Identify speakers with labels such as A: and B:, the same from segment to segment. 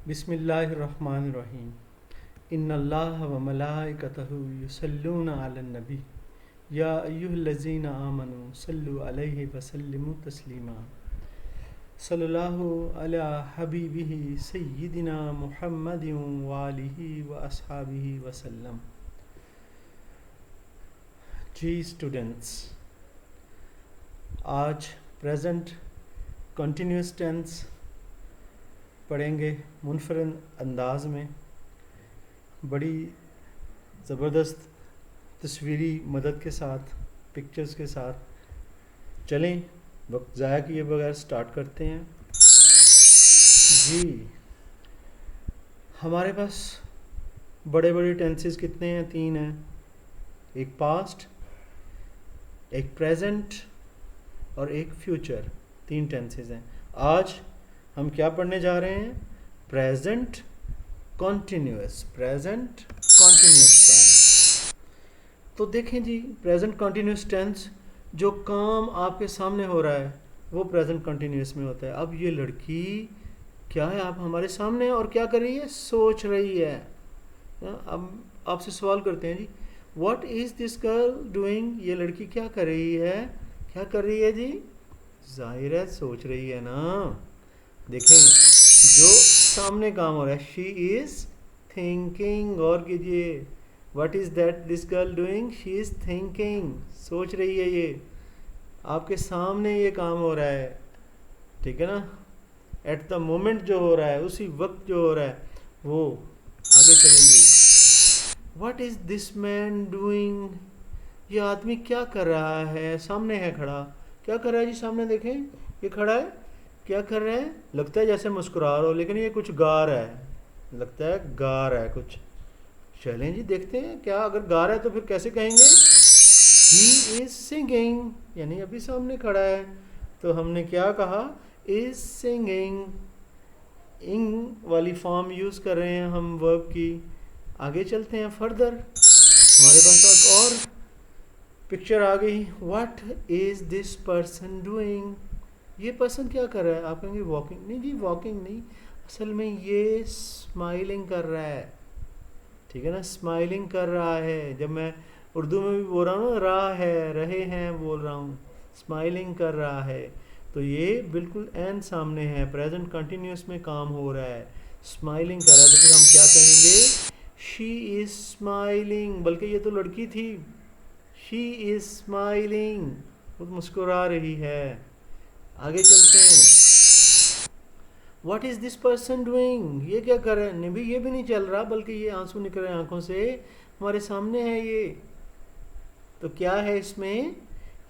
A: बिस्मिल्लाहिर्रहमानिर्रहीम। इन्नल्लाह व मलाइकतहु युसल्लूना अलन नबी या अय्युहल्लज़ीना आमनू सल्लु अलैहि व सल्लिमू तस्लीमा। सल्लल्लाहु अला हबीबिही सय्यिदिना मुहम्मदिन व आलिहि व अस्हाबिहि वसल्लम। जी स्टूडेंट्स, आज प्रेजेंट कंटिन्यूस टेंस पढ़ेंगे मुनफरद अंदाज में। बड़ी ज़बरदस्त तस्वीरी मदद के साथ, पिक्चर्स के साथ। चलें वक्त ज़ाया किए बगैर स्टार्ट करते हैं। जी, हमारे पास बड़े बड़े टेंसेस कितने हैं? 3 हैं। एक पास्ट, एक प्रेजेंट और एक फ्यूचर। 3 टेंसेस हैं। आज हम क्या पढ़ने जा रहे हैं? Present continuous tense. तो देखें जी, प्रेजेंट कॉन्टिन्यूस टेंस, जो काम आपके सामने हो रहा है वो प्रेजेंट कॉन्टिन्यूस में होता है। अब ये लड़की क्या है? आप हमारे सामने है और क्या कर रही है? सोच रही है। अब आपसे सवाल करते हैं जी, what is this girl doing? ये लड़की क्या कर रही है? क्या कर रही है जी? जाहिर है सोच रही है ना। देखें, जो सामने काम हो रहा है, शी इज थिंकिंग। गौर कीजिए, what is that this girl doing? She is thinking, सोच रही है। ये आपके सामने ये काम हो रहा है, ठीक है ना। एट द मोमेंट जो हो रहा है, उसी वक्त जो हो रहा है वो। आगे चलेंगे। What is this man doing? ये आदमी क्या कर रहा है? सामने है खड़ा, क्या कर रहा है जी? सामने देखें, ये खड़ा है, क्या कर रहा है? लगता है जैसे मुस्कुरा रहा हो, लेकिन ये कुछ गा रहा है। लगता है गा रहा है कुछ। चलें जी देखते हैं क्या। अगर गा रहा है तो फिर कैसे कहेंगे? ही इज सिंगिंग, यानी अभी सामने खड़ा है। तो हमने क्या कहा? Is singing. इंग वाली फॉर्म यूज कर रहे हैं हम वर्ब की। आगे चलते हैं फर्दर। हमारे पास एक और पिक्चर आ गई। What is this person doing? ये पर्सन क्या कर रहा है? आप कहेंगे वॉकिंग। नहीं जी, वॉकिंग नहीं, असल में ये स्माइलिंग कर रहा है, ठीक है ना। स्माइलिंग कर रहा है। जब मैं उर्दू में भी बोल रहा हूँ ना, रहा है, रहे हैं बोल रहा हूँ, स्माइलिंग कर रहा है, तो ये बिल्कुल एन सामने है, प्रेजेंट कंटिन्यूस में काम हो रहा है, स्माइलिंग कर रहा है। तो फिर हम क्या कहेंगे? She is smiling. बल्कि ये तो लड़की थी, शी इज स्माइलिंग, वो मुस्कुरा रही है। आगे चलते हैं। What is this person doing? ये क्या कर रहा है? नहीं भी, ये भी नहीं चल रहा, बल्कि ये आंसू निकल रहे हैं आंखों से, हमारे सामने है ये। तो क्या है इसमें?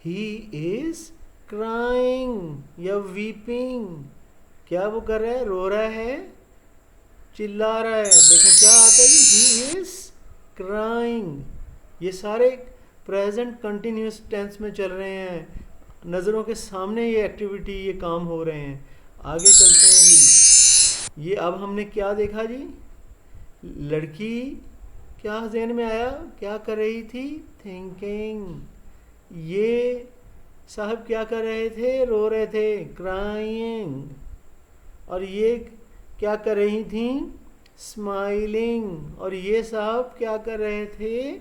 A: ही इज क्राइंग या वीपिंग। क्या वो कर रहा है? रो रहा है, चिल्ला रहा है। देखें क्या आता है? He is crying. ये सारे प्रेजेंट कंटिन्यूस टेंस में चल रहे हैं, नज़रों के सामने ये एक्टिविटी, ये काम हो रहे हैं। आगे चलते हैं जी। ये अब हमने क्या देखा जी? लड़की क्या ज़हन में आया? क्या कर रही थी? थिंकिंग। ये साहब क्या कर रहे थे? रो रहे थे, क्राइंग। और ये क्या कर रही थी? स्माइलिंग। और ये साहब क्या कर रहे थे?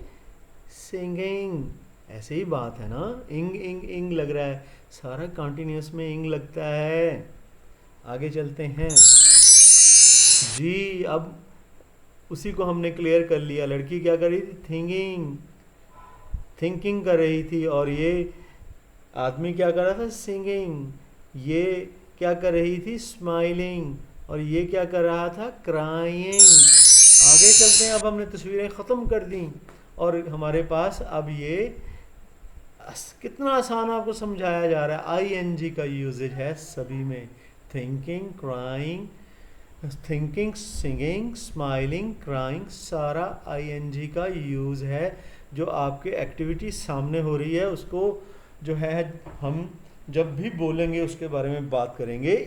A: सिंगिंग। ऐसे ही बात है ना। इंग इंग इंग लग रहा है, सारा कंटिन्यूस में इंग लगता है। आगे चलते हैं जी। अब उसी को हमने क्लियर कर लिया। लड़की क्या कर रही थी? थिंकिंग कर रही थी। और ये आदमी क्या कर रहा था? सिंगिंग। ये क्या कर रही थी? स्माइलिंग। और ये क्या कर रहा था? क्राइंग। आगे चलते हैं। अब हमने तस्वीरें ख़त्म कर दी और हमारे पास अब ये कितना आसान आपको समझाया जा रहा है। आईएनजी का यूजेज है सभी में। Thinking, crying, thinking, singing, smiling, crying, सारा आईएनजी का यूज़ है। जो आपके एक्टिविटी सामने हो रही है उसको जो है हम जब भी बोलेंगे उसके बारे में बात करेंगे,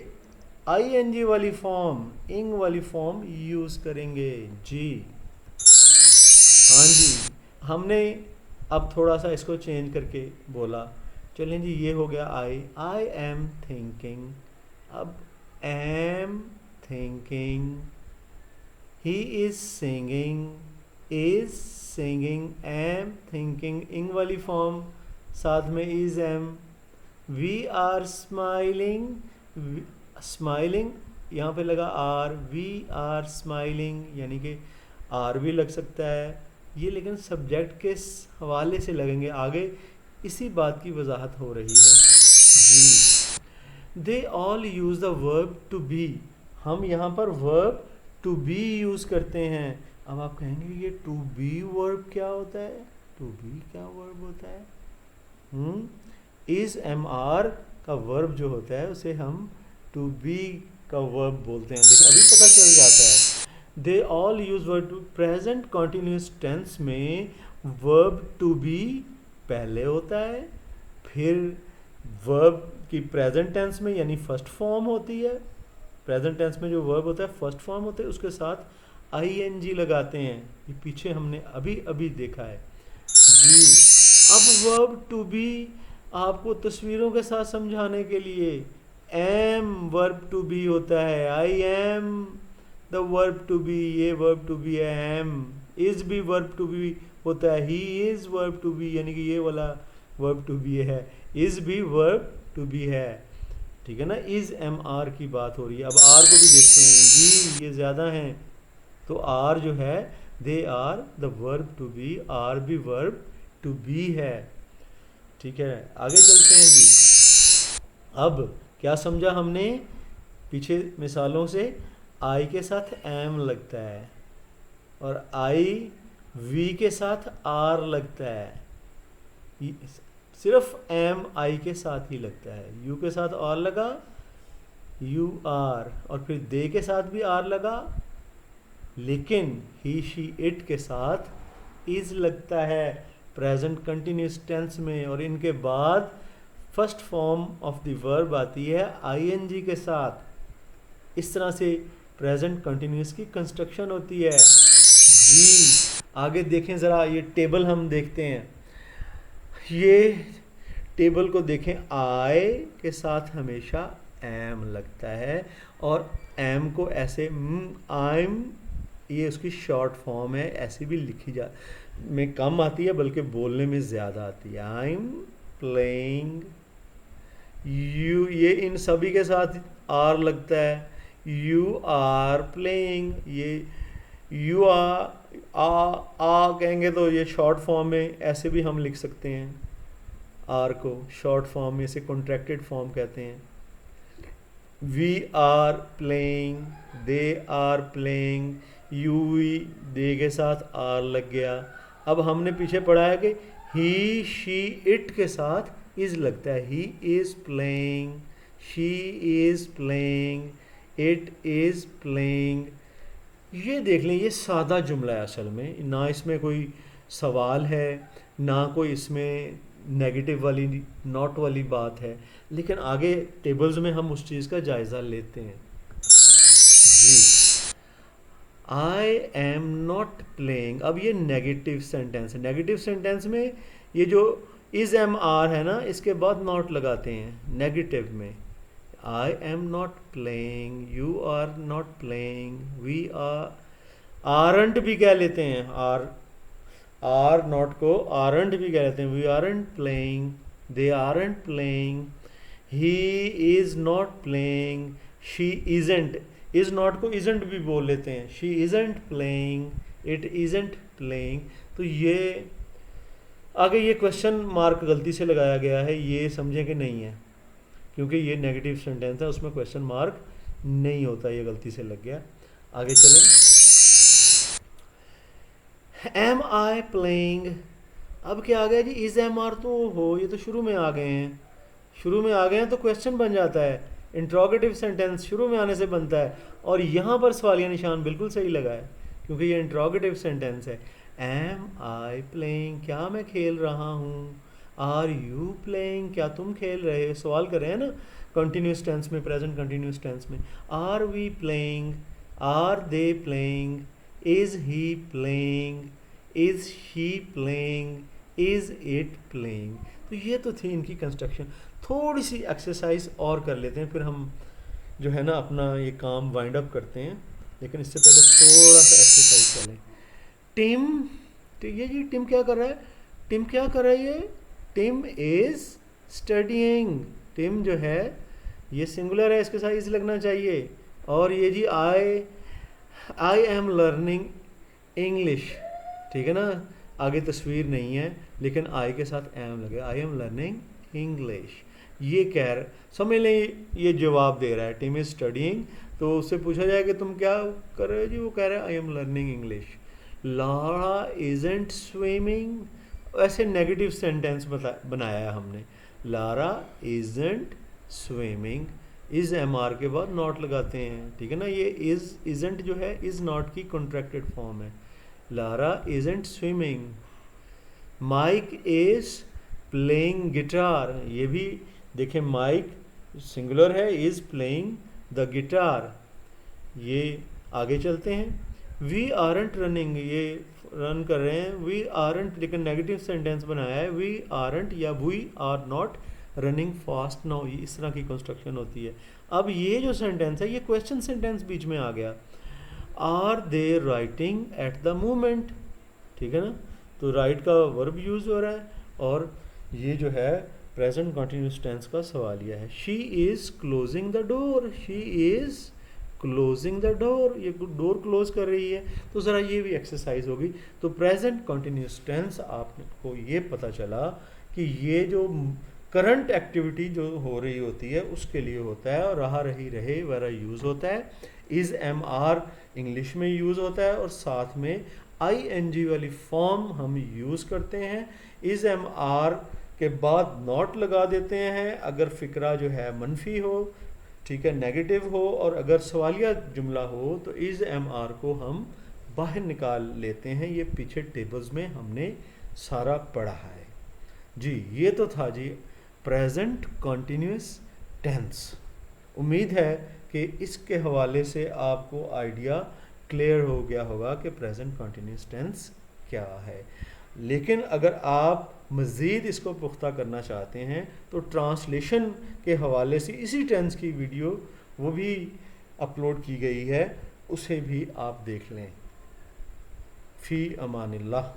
A: आईएनजी वाली फॉर्म, इंग वाली फॉर्म यूज़ करेंगे जी। हाँ जी, हमने अब थोड़ा सा इसको चेंज करके बोला। चलें जी, ये हो गया आई एम थिंकिंग। अब am thinking, he is singing, is singing, am thinking, ing वाली फॉर्म साथ में is am. We are smiling, smiling यहाँ पे लगा आर, वी आर स्माइलिंग यानी कि आर भी लग सकता है ये, लेकिन सब्जेक्ट के हवाले से लगेंगे आगे, इसी बात की वजाहत हो रही है जी। They all use the verb to be, हम यहाँ पर वर्ब टू बी यूज़ करते हैं। अब आप कहेंगे ये टू बी वर्ब क्या होता है, टू बी क्या वर्ब होता है? इज एम आर का वर्ब जो होता है उसे हम टू बी का वर्ब बोलते हैं। देखिए अभी पता चल जाता है। They all use verb to, present continuous tense में वर्ब टू बी पहले होता है, फिर वर्ब की प्रेजेंट टेंस में यानी फर्स्ट फॉर्म होती है, प्रेजेंट टेंस में जो वर्ब होता है फर्स्ट फॉर्म होता है, उसके साथ आईएनजी लगाते हैं। ये पीछे हमने अभी अभी देखा है जी। अब वर्ब टू बी आपको तस्वीरों के साथ समझाने के लिए, एम वर्ब टू बी होता है, I am the verb to be, ये वर्ब टू बी है एम। इज भी वर्ब टू बी होता है, he is verb to be यानी कि ये वाला वर्ब टू बी है, इज भी वर्ब टू बी है, ठीक है ना। इज एम आर की बात हो रही है। अब आर को भी देखते हैं जी, ये ज़्यादा हैं तो आर जो है they are the verb to be, are भी वर्ब टू बी है, ठीक है। आगे चलते हैं जी। अब क्या समझा हमने पीछे मिसालों से, आई के साथ एम लगता है और आई वी के साथ आर लगता है, सिर्फ एम आई के साथ ही लगता है, यू के साथ आर लगा यू आर, और फिर दे के साथ भी आर लगा, लेकिन ही शी इट के साथ इज लगता है प्रेजेंट कंटिन्यूस टेंस में, और इनके बाद first form of the verb आती है आईएनजी के साथ। इस तरह से प्रेजेंट कंटिन्यूस की कंस्ट्रक्शन होती है जी। आगे देखें ज़रा, ये टेबल हम देखते हैं, ये टेबल को देखें, आई के साथ हमेशा एम लगता है और एम को ऐसे आई एम, ये उसकी शॉर्ट फॉर्म है, ऐसे भी लिखी जा में कम आती है बल्कि बोलने में ज़्यादा आती है। आई एम प्लेइंग, यू, ये इन सभी के साथ आर लगता है, यू आर प्लेइंग, ये यू आ कहेंगे तो ये शॉर्ट फॉर्म में ऐसे भी हम लिख सकते हैं, आर को शॉर्ट फॉर्म में, इसे कॉन्ट्रैक्टेड फॉर्म कहते हैं। We are playing, they are playing, you we they के साथ आर लग गया। अब हमने पीछे पढ़ा है कि ही शी इट के साथ इज लगता है, he is playing, she is playing, it is playing. ये देख लें, ये सादा जुमला है असल में, ना इसमें कोई सवाल है ना कोई इसमें नेगेटिव वाली नॉट वाली बात है, लेकिन आगे टेबल्स में हम उस चीज़ का जायज़ा लेते हैं जी। आई एम नॉट प्लेइंग, अब ये नेगेटिव सेंटेंस है, नेगेटिव सेंटेंस में ये जो इज एम आर है ना, इसके बाद नॉट लगाते हैं नेगेटिव में। I am not playing, you are not playing, we aren't भी कह लेते हैं, आर नॉट को आरंट भी कह लेते हैं, we aren't playing, they aren't playing, he is not playing, she isn't, is not को इजंट भी बोल लेते हैं, she isn't playing, it isn't playing. तो ये आगे ये क्वेश्चन मार्क गलती से लगाया गया है, ये समझें कि नहीं है, क्योंकि ये नेगेटिव सेंटेंस है, उसमें क्वेश्चन मार्क नहीं होता, ये गलती से लग गया। आगे चलें, एम आई प्लेइंग, अब क्या आ गया जी, इज एम आर, तो हो ये तो शुरू में आ गए हैं, शुरू में आ गए हैं तो क्वेश्चन बन जाता है, इंट्रोगेटिव सेंटेंस शुरू में आने से बनता है, और यहाँ पर सवालिया निशान बिल्कुल सही लगा है क्योंकि ये इंट्रोगेटिव सेंटेंस है। एम आई प्लेइंग, क्या मैं खेल रहा हूँ, आर यू प्लेइंग, क्या तुम खेल रहे हो, सवाल कर रहे हैं ना कंटिन्यूस टेंस में, प्रेजेंट कंटिन्यूस टेंस में। Are we playing, are they playing, is he playing, is she playing, is it playing. तो ये तो थी इनकी कंस्ट्रक्शन। थोड़ी सी एक्सरसाइज और कर लेते हैं, फिर हम जो है ना अपना ये काम वाइंड अप करते हैं। लेकिन इससे पहले थोड़ा सा एक्सरसाइज कर लें। टिम, ठीक है जी, टिम क्या कर रहा है? टिम क्या कर रहा है? ये टिम इज स्टडीइंग। टिम जो है ये सिंगुलर है, इसके साथ इज लगना चाहिए। और ये जी आई एम लर्निंग इंग्लिश, ठीक है ना, आगे तस्वीर नहीं है लेकिन आई के साथ एम लगे, आई एम लर्निंग इंग्लिश। ये कह रहा, समझ लें ये जवाब दे रहा है टिम इज स्टडीइंग। तो उससे पूछा जाए कि तुम क्या कर रहे हो जी, वो कह रहा है I am learning English. Lara isn't swimming, ऐसे नेगेटिव सेंटेंस बनाया है हमने। Lara isn't swimming, is am are के बाद नॉट लगाते हैं, ठीक है ना। ये इज इजंट जो है इज नॉट की कॉन्ट्रैक्टेड फॉर्म है। Lara isn't swimming. Mike is playing guitar, ये भी देखें माइक सिंगुलर है, इज प्लेइंग द गिटार। ये आगे चलते हैं। वी आरंट रनिंग, ये रन कर रहे हैं। वी आरंट, लेकिन नेगेटिव सेंटेंस बनाया है। वी आरंट या we are not running fast now, ये इस तरह की कंस्ट्रक्शन होती है। अब ये जो सेंटेंस है ये क्वेश्चन सेंटेंस बीच में आ गया। Are they writing at the moment, ठीक है ना, तो राइट का वर्ब यूज हो रहा है और ये जो है प्रेजेंट कंटिन्यूस टेंस का सवालिया है। She is closing the door, she is closing the door, ये डोर क्लोज कर रही है। तो ज़रा ये भी एक्सरसाइज होगी। तो प्रेजेंट कंटिन्यूस टेंस आपको ये पता चला कि ये जो करंट एक्टिविटी जो हो रही होती है उसके लिए होता है, और रहा रही रहे वगैरह यूज़ होता है। इज़ एम आर इंग्लिश में यूज़ होता है और साथ में आई एन जी वाली फॉर्म हम यूज़ करते हैं। इज़ एम आर के बाद नॉट लगा देते हैं अगर फ़िक्रा जो है मनफी हो, ठीक है, नेगेटिव हो, और अगर सवालिया जुमला हो तो इज़ एम आर को हम बाहर निकाल लेते हैं। ये पीछे टेबल्स में हमने सारा पढ़ा है जी। ये तो था जी प्रेजेंट कंटिन्यूस टेंस। उम्मीद है कि इसके हवाले से आपको आइडिया क्लियर हो गया होगा कि प्रेजेंट कंटिन्यूस टेंस क्या है। लेकिन अगर आप मज़ीद इसको पुख्ता करना चाहते हैं तो ट्रांसलेशन के हवाले से इसी टेंस की वीडियो वो भी अपलोड की गई है, उसे भी आप देख लें। फ़ी अमानिल्लाह।